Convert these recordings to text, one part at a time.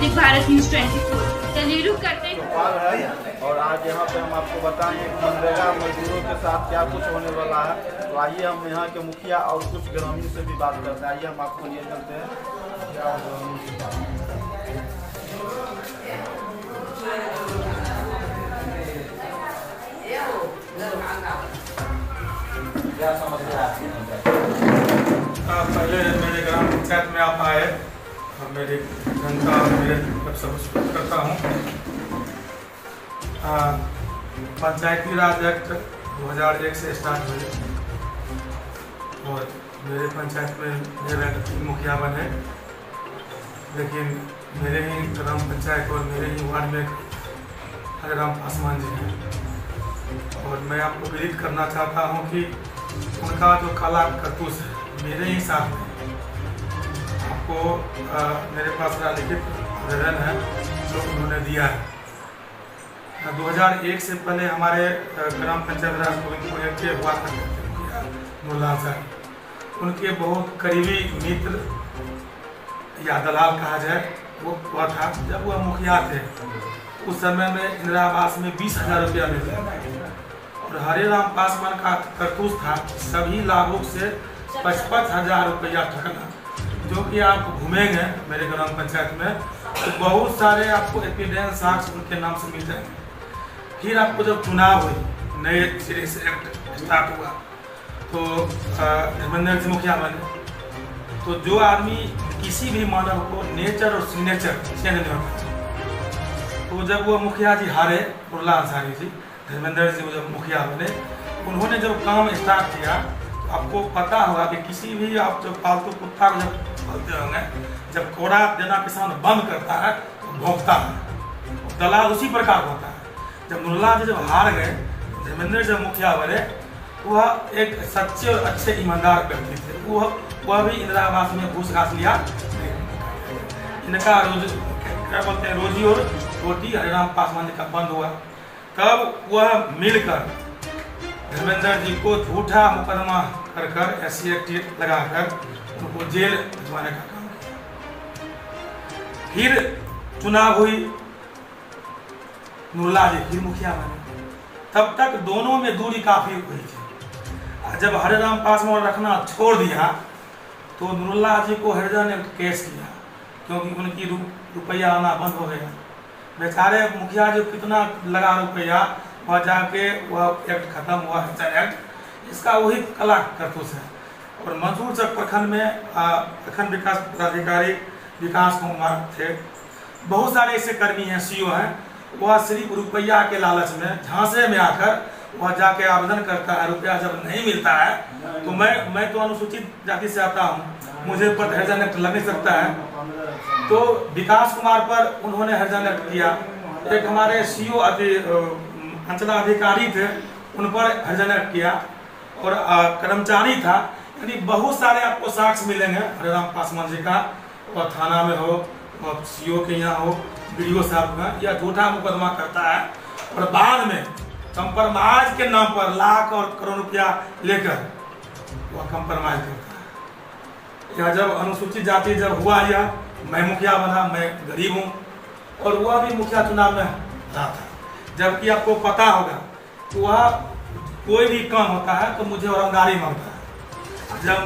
दैनिक Bharat news 24। चलिए रुक करते हैं। और आज यहाँ पे हम आपको बताएंगे कि मनरेगा मजदूरों के साथ क्या कुछ होने वाला है। तो आइए हम यहाँ के मुखिया और कुछ ग्रामीण से भी बात करते हैं। आइए हम आपको लिए चलते हैं। क्या समस्या है? पहले मेरे ग्राम पंचायत में आप आए और मेरी जनता मेरे सब करता हूँ। पंचायती राज एक्ट 2001 से स्टार्ट हुई और मेरे पंचायत में मेरे मुखिया बने, लेकिन मेरे ही ग्राम पंचायत और मेरे ही वार्ड में हरिराम पासवान जी हैं। और मैं आपको विदित करना चाहता हूँ कि उनका जो कला करतूस है मेरे ही साथ में आपको मेरे पास लिखित आवेदन है जो उन्होंने दिया है। 2001 से पहले हमारे ग्राम पंचायत राज गोविंदपुर के हुआ नूरलाल साहब, उनके बहुत करीबी मित्र या दलाल कहा जाए वो हुआ था। जब वह मुखिया थे उस समय में इंदिरा आवास में 20,000 रुपया मिलता और हरिराम पासवान का करतूस था सभी लाभुक से 55,000 रुपया ठगना, जो कि आप घूमेंगे मेरे ग्राम पंचायत में तो बहुत सारे आपको एविडेंस साक्ष्य उनके नाम से मिल जाएंगे। फिर आपको जब चुनाव हुई, नए सिरे से एक्ट स्टार्ट हुआ तो धर्मेंद्र जी मुखिया बने। तो जो आदमी किसी भी मानव को नेचर और सिग्नेचर चेंज नहीं होता, तो जब वो मुखिया जी हारे नूरलाल अंसारी जी, धर्मेंद्र जी जब मुखिया बने, उन्होंने जब काम स्टार्ट किया तो आपको पता होगा कि किसी भी आप जब पालतू कुत्ता को जब पालते होंगे, जब कोड़ा देना किसान बंद करता है तो भौंकता है। दलाल उसी प्रकार होता है। जब नूरलाल जी जब हार गए, धर्मेंद्र जब मुखिया बने, वह एक सच्चे और अच्छे ईमानदार व्यक्ति थे। वह भी इंदिरा आवास में घूस घास लिया। इनका क्या बोलते हैं रोजी और रोटी हरिराम पासवान जी का बंद हुआ। तब वह मिलकर धर्मेंद्र जी को झूठा मुकदमा कर SC एक्ट लगाकर उनको जेल भिजवाने का काम किया। फिर चुनाव हुई, नूरलाल जी फिर मुखिया बने। तब तक दोनों में दूरी काफी हुई थी। जब हरिराम पासवान रखना छोड़ दिया तो नूरलाल जी को हरिजन एक्ट केस किया, क्योंकि उनकी रुपया आना बंद हो गया। बेचारे मुखिया जो कितना लगा रुपया, वह जाके वह एक्ट खत्म हुआ हरिजन एक्ट। इसका वही कला करतूस है। और मंसूर चक प्रखंड में प्रखंड विकास पदाधिकारी विकास कुमार थे। बहुत सारे ऐसे कर्मी हैं, CO हैं, वह सिर्फ रुपया के लालच में झांसे में आकर वह जाके आवेदन करता है। रुपया जब नहीं मिलता है तो मैं तो अनुसूचित जाति से आता हूँ, मुझे पर हरिजन एक्ट लग नहीं सकता है। तो विकास कुमार पर उन्होंने हरिजन एक्ट किया। एक हमारे CO अंचलाधिकारी थे, उन पर हरिजन एक्ट किया। और कर्मचारी था, यानी बहुत सारे आपको साक्ष्य मिलेंगे हरिराम पासवान जी का। और थाना में हो, और CO के यहाँ हो, BDO साहब का, या झूठा मुकदमा करता है और बाद में कंप्रोमाइज के नाम पर लाख और करोड़ रुपया लेकर वह कंप्रोमाइज करता है। या जब अनुसूचित जाति जब हुआ, या मैं मुखिया बना, मैं गरीब हूँ, और वह भी मुखिया चुनाव में रहा था। जबकि आपको पता होगा कि वह कोई भी काम होता है तो मुझे औरंगारी मांगता है। जब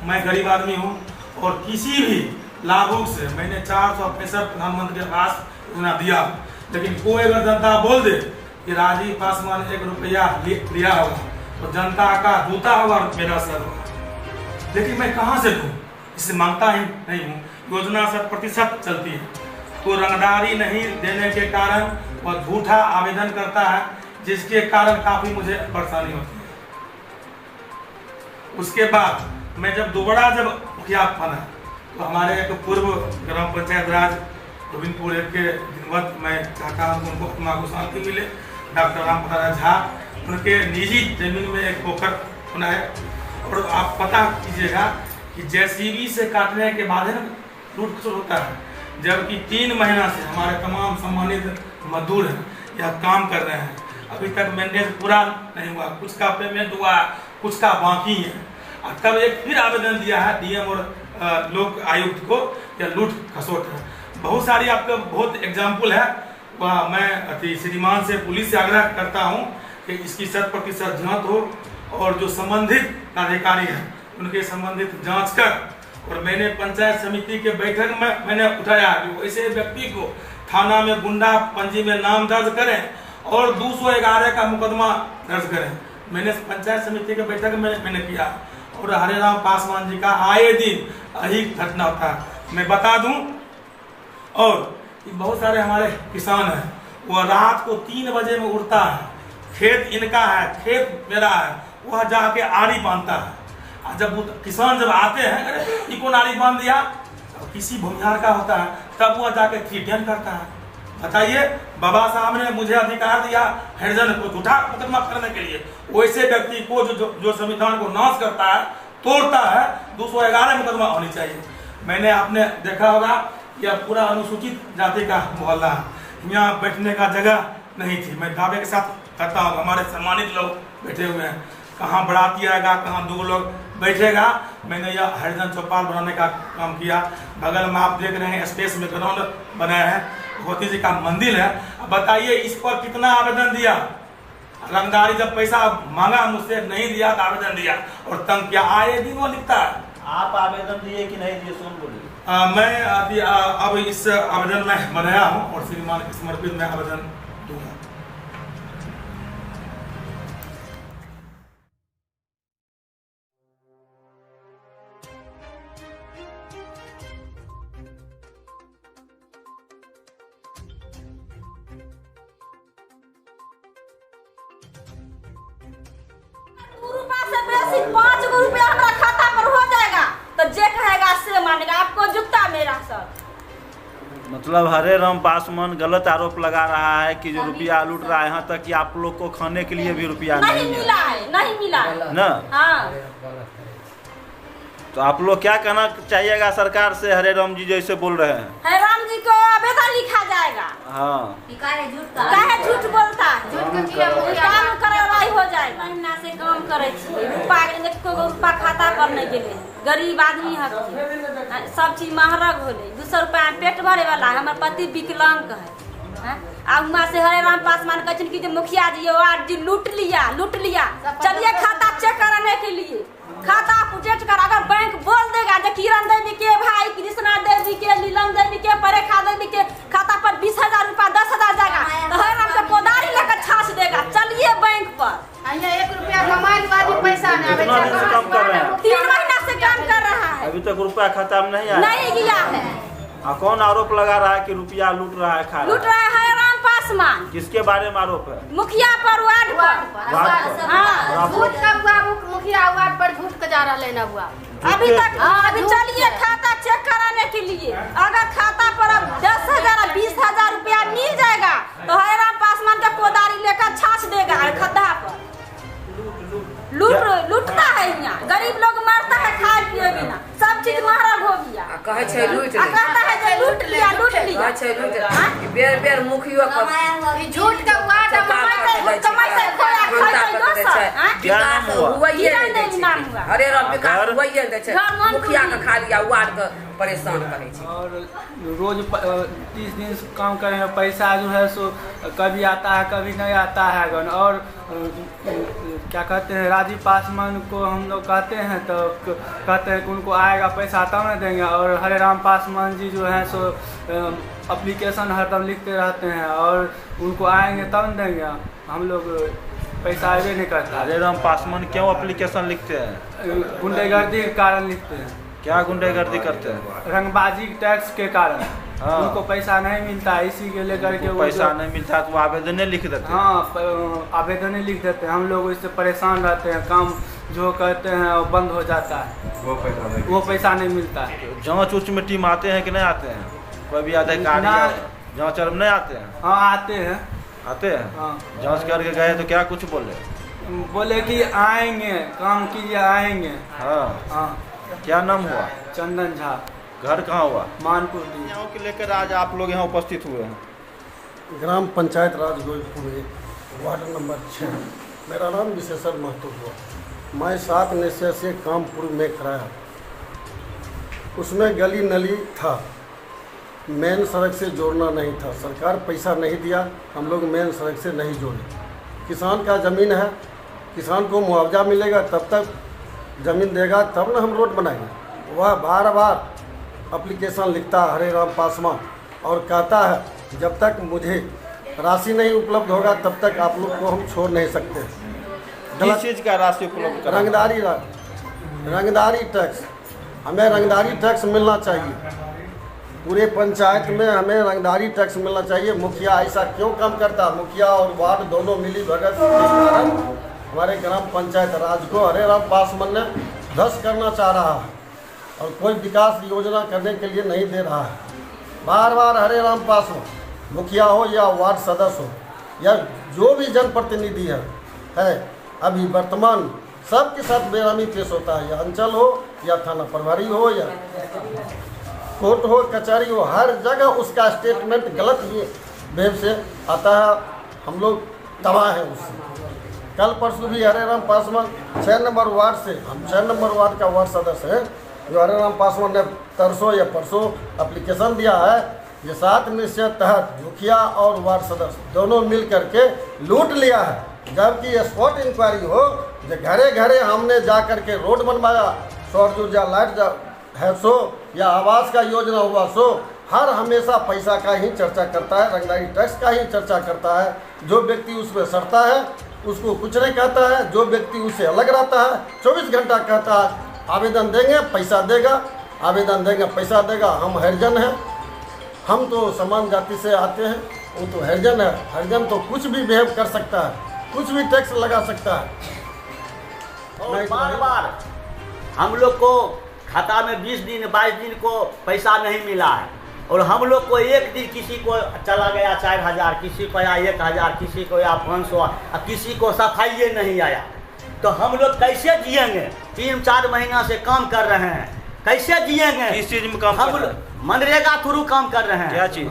मैं गरीब आदमी हूँ और किसी भी लाभुक से मैंने 465 प्रधानमंत्री आवास योजना दिया, लेकिन कोई अगर जनता बोल दे कि राजीव पासवान 1 रुपया लिया होगा तो जनता का जूता होगा और मेरा सर होगा, लेकिन मैं कहाँ से दूँ? इसे मांगता ही नहीं हूँ। योजना 100% चलती है, तो रंगदारी नहीं देने के कारण वह झूठा आवेदन करता है, जिसके कारण काफी मुझे परेशानी होती है। उसके बाद मैं जब दोबारा जब मुखिया बना तो हमारे एक पूर्व ग्राम पंचायत राज गोविंदपुर के दिनवत मैं चाहता हूँ उनको आत्मा को शांति मिले, डॉक्टर राम प्रसाद झा, उनके निजी जमीन में एक पोखर बनाए। और आप पता कीजिएगा कि JCB से काटने के बाद है लूट खसोट होता है, जबकि 3 महीना से हमारे तमाम सम्मानित मजदूर हैं यह काम कर रहे हैं। अभी तक मेंटेनेंस पूरा नहीं हुआ, कुछ का पेमेंट हुआ, कुछ का बाकी है। तब एक फिर आवेदन दिया है DM और लोक आयुक्त को, यह लूट खसोट है। बहुत सारी आपका बहुत एग्जाम्पल है। वह मैं श्रीमान से पुलिस से आग्रह करता हूँ कि इसकी 100% जांच हो और जो संबंधित अधिकारी हैं उनके संबंधित जांच कर। और मैंने पंचायत समिति के बैठक में मैंने उठाया कि ऐसे व्यक्ति को थाना में गुंडा पंजी में नाम दर्ज करें और 211 का मुकदमा दर्ज करें। मैंने पंचायत समिति के बैठक में मैंने किया और हरेराम पासवान जी का आए दिन यही घटना होता है। मैं बता दूं, और बहुत सारे हमारे किसान हैं, वह रात को 3 बजे में उठता है, खेत इनका है, खेत मेरा है, वह जाके आरी बांधता है। और जब किसान जब आते हैं, अरे ये कौन आरी बांध दिया, किसी भूमिहार का होता है, तब वह जाके थ्रेटन करता है। बताइए, बाबा साहब ने मुझे अधिकार दिया हरिजन को झूठा मुकदमा करने के लिए, वैसे व्यक्ति को जो संविधान को नाश करता है, तोड़ता है, 211 मुकदमा होनी चाहिए। मैंने आपने देखा होगा यह पूरा अनुसूचित जाति का मोहल्ला है, यहाँ बैठने का जगह नहीं थी। मैं दावे के साथ कहता हूँ, हमारे सम्मानित लोग बैठे हुए हैं, कहाँ बाराती आएगा, कहाँ 2 लोग बैठेगा। मैंने यह हरिजन चौपाल बनाने का काम किया। बगल में आप देख रहे हैं स्पेस में ग्राउंड बनाया है, भगवती जी का मंदिर है। अब बताइए इस पर कितना आवेदन दिया, रंगदारी जब पैसा मांगा मुझसे नहीं दिया तो आवेदन दिया और तंग किया, आए दिन वो लिखता है। आप आवेदन दिए कि नहीं दिए, सोन बोलिए। मैं अब इस आवेदन में बनाया हूँ और श्रीमान के समर्पित मैं आवेदन दूंगा। से 5 गो रुपया हमारा खाता पर हो जाएगा तो जे कहेगा से मानेगा, आपको जूता मेरा सब। मतलब हरेराम पासवान गलत आरोप लगा रहा है कि जो रुपया लूट रहा है, यहाँ तक कि आप लोग को खाने के लिए भी रुपया नहीं मिला है, नहीं मिला है ना। हाँ। तो आप लोग क्या कहना चाहिएगा सरकार से, हरेराम जी जैसे बोल रहे हैं? हरेराम जी को आवेदन लिखा जाएगा। हाँ, काहे झूठ बोलता है, काम करे वाला हो जाएगा। महीना से काम करे छी, रुपा खाता पर नहीं गेले, गरीब आदमी है, सब चीज महंगा होले, 200 रुपया में पेट भरे वाला है। हमारे पति विकलांग है, वहाँ से हरेराम पासवान कहते कि मुखिया जी वार्ड जी लूट लिया। चलिए खाता चेक कराने के लिए, खाता अपडेट कर। अगर बैंक बोल देगा जो किरण देवी के भाई, कृष्णा देवी के, लीलम देवी के, परेखा देवी के खाता पर 20,000 रुपया 10,000 जाएगा तो हरेराम के कोदारी लेकर छाछ देगा। चलिए बैंक पर, 1 रुपया कमाई के बाद पैसा नहीं कितना दिन से काम कर रहे हैं? 3 महीना से काम कर रहा है, अभी तक रुपया खाता में नहीं आया, नहीं गया है। कौन आरोप लगा रहा है कि रुपया लूट रहा है, खा रहा है? लूट रहा है हरेराम पासवान। किसके बारे में आरोप है? मुखिया पर, वार्ड पर। हाँ, झूठ का हुआ, मुखिया वार्ड पर झूठ का जा रहा है हुआ अभी तक। अभी चलिए खाता चेक कराने के लिए, अगर खाता पर अब 10,000 20,000 रुपया मिल जाएगा तो हरेराम पासवान का कोदारी लेकर छाछ देगा खड्डा पर। लूटता है यहाँ, गरीब लोग मरता है खाए पिए बिना, सब चीज महंगा हो गया। कहता है जे लूट लिया। बेर मुखियो झूठ का क्या नाम हुआ? हरेराम विकास हुआइए दे छै, मुखिया के खा लिया, वार्ड के परेशान करे छै। और रोज 30 दिन से काम करे हैं, पैसा जो है सो कभी आता है कभी नहीं आता है। और क्या कहते हैं, राजीव पासवान को हम लोग कहते हैं तो कहते हैं कि उनको आएगा पैसा तब न देंगे। और हरेराम पासवान जी जो है सो एप्लीकेशन हरदम लिखते रहते हैं और उनको आएंगे तब न देंगे। हम लोग पैसा आगे नहीं करता। हरेराम पासवान क्यों एप्लीकेशन लिखते हैं? गुंडागर्दी के कारण लिखते हैं। क्या गुंडागर्दी करते हैं? रंगबाजी टैक्स के कारण। हाँ। उनको पैसा नहीं मिलता है, इसी के लेकर के पैसा नहीं मिलता तो आवेदन लिख देते हैं। हाँ, आवेदन लिख देते हैं। हम लोग इससे परेशान रहते हैं, काम जो करते हैं वो बंद हो जाता है, वो पैसा नहीं मिलता है। जाँच उच में टीम आते हैं कि नहीं आते हैं? कोई भी अधिकारी जाँच में नहीं आते हैं? हाँ आते हैं। हाँ, जाँच करके गए तो क्या कुछ बोले कि आएंगे, काम कीजिए, आएंगे। हाँ, क्या नाम हुआ? चंदन झा। घर कहाँ हुआ? मानपुर। गाँव के लेकर आज आप लोग यहाँ उपस्थित हुए हैं। ग्राम पंचायत राज गोविंदपुर, वार्ड नंबर 6। मेरा नाम विशेषर महतो हुआ। मैं 7 निश्चय से काम पूर्व में कराया, उसमें गली नली था, मेन सड़क से जोड़ना नहीं था। सरकार पैसा नहीं दिया, हम लोग मेन सड़क से नहीं जोड़े। किसान का ज़मीन है, किसान को मुआवजा मिलेगा तब तक ज़मीन देगा तब ना हम रोड बनाएंगे। वह बार बार एप्लीकेशन लिखता है हरे राम पासवान और कहता है जब तक मुझे राशि नहीं उपलब्ध होगा तब तक आप लोग को हम छोड़ नहीं सकते। किस चीज़ का राशि उपलब्ध करा? रंगदारी टैक्स, हमें रंगदारी टैक्स मिलना चाहिए। पूरे पंचायत में हमें रंगदारी टैक्स मिलना चाहिए। मुखिया ऐसा क्यों काम करता? मुखिया और वार्ड दोनों मिली भगत के कारण हमारे ग्राम पंचायत राज को हरे राम पासवान ने ध्वस्त करना चाह रहा है और कोई विकास योजना करने के लिए नहीं दे रहा है। बार बार हरे राम पासवान मुखिया हो या वार्ड सदस्य हो या जो भी जनप्रतिनिधि है अभी वर्तमान सबके साथ बेरामी पेश होता है, या अंचल हो या थाना प्रभारी हो या कोर्ट हो कचहरी हो, हर जगह उसका स्टेटमेंट गलत ही वेब से आता है। हम लोग तबाह हैं उससे। कल परसों भी हरे राम पासवान 6 नंबर वार्ड से, हम 6 नंबर वार्ड का वार्ड सदस्य है, जो हरे राम पासवान ने तरसों या परसों एप्लीकेशन दिया है। ये 7 निश्चय तहत मुखिया और वार्ड सदस्य दोनों मिल करके लूट लिया है, जबकि स्पॉट इंक्वायरी हो जो घरे घरे हमने जा कर के रोड बनवाया, सौर ऊर्जा लाइट है सो या आवास का योजना हुआ सो, हर हमेशा पैसा का ही चर्चा करता है, रंगदारी टैक्स का ही चर्चा करता है। जो व्यक्ति उसमें सड़ता है उसको कुछ नहीं कहता है, जो व्यक्ति उससे अलग रहता है 24 घंटा कहता है आवेदन देंगे पैसा देगा, आवेदन देंगे पैसा देगा। हम हरिजन हैं, हम तो समान जाति से आते हैं, वो तो हरिजन है। हरिजन तो कुछ भी बिहेव कर सकता है, कुछ भी टैक्स लगा सकता है। और बार बार हम लोग को खाता में 20 दिन 22 दिन को पैसा नहीं मिला है, और हम लोग को एक दिन किसी को चला गया 4000, किसी को आया 1000, किसी को आया 500 और किसी को सफाई नहीं आया। तो हम लोग कैसे जिएंगे? 3-4 महीना से काम कर रहे हैं, कैसे जिएंगे? किस चीज़ में काम कर रहे हैं? मनरेगा थ्रू काम कर रहे हैं। क्या चीज़?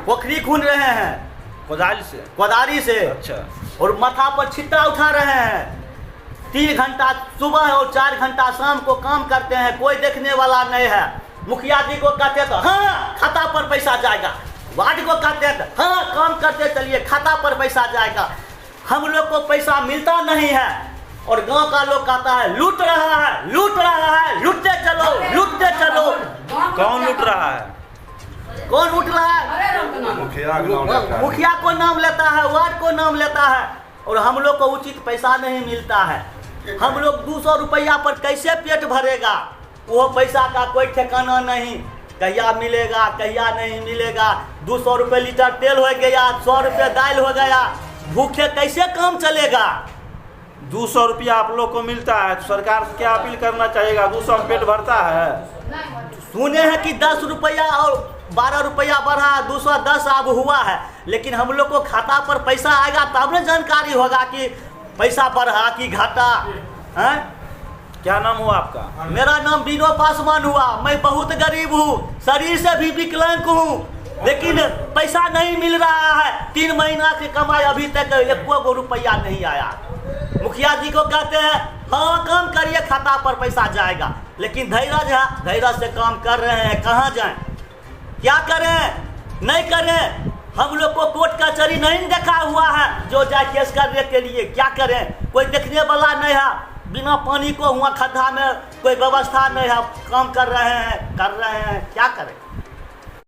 पोखरी खून रहे हैं कोदारी से। अच्छा। और माथा पर छिट्टा उठा रहे हैं। 3 घंटा सुबह और 4 घंटा शाम को काम करते हैं, कोई देखने वाला नहीं है। मुखिया जी को कहते तो हाँ खाता पर पैसा जाएगा, वार्ड को कहते तो हाँ काम करते चलिए खाता पर पैसा जाएगा। हम लोग को पैसा मिलता नहीं है और गांव का लोग कहता है लूट रहा है, लूटते चलो। कौन लूट रहा है? कौन लूट रहा है? मुखिया को नाम लेता है, वार्ड को नाम लेता है, और हम लोग को उचित पैसा नहीं मिलता है। हम लोग 200 रुपया पर कैसे पेट भरेगा? वो पैसा का कोई ठिकाना नहीं, कहिया मिलेगा कहिया नहीं मिलेगा। 200 रुपये लीटर तेल हो गया, 100 रुपये दाल हो गया, भूखे कैसे काम चलेगा? 200 रुपया आप लोग को मिलता है तो सरकार से क्या अपील करना चाहिएगा? 200 में पेट भरता है? सुने हैं कि 10 रुपया और 12 रुपया बढ़ा, 210 अब हुआ है, लेकिन हम लोग को खाता पर पैसा आएगा तब न जानकारी होगा कि पैसा बढ़ा कि घटा है। क्या नाम हुआ आपका? मेरा नाम बिनो पासवान हुआ। मैं बहुत गरीब हूँ, शरीर से भी विकलांग हूँ, लेकिन पैसा नहीं मिल रहा है। 3 महीना की कमाई अभी तक 1 रुपया नहीं आया। मुखिया जी को कहते हैं हाँ काम करिए खाता पर पैसा जाएगा, लेकिन धैर्य से काम कर रहे हैं, कहाँ जाएं? क्या करें? नहीं करें। हम लोग को कोर्ट कचहरी नहीं देखा हुआ है जो जाए केस करने के लिए। क्या करें? कोई देखने वाला नहीं है। बिना पानी को हुआ खड्डा में कोई व्यवस्था नहीं है। काम कर रहे हैं क्या करें?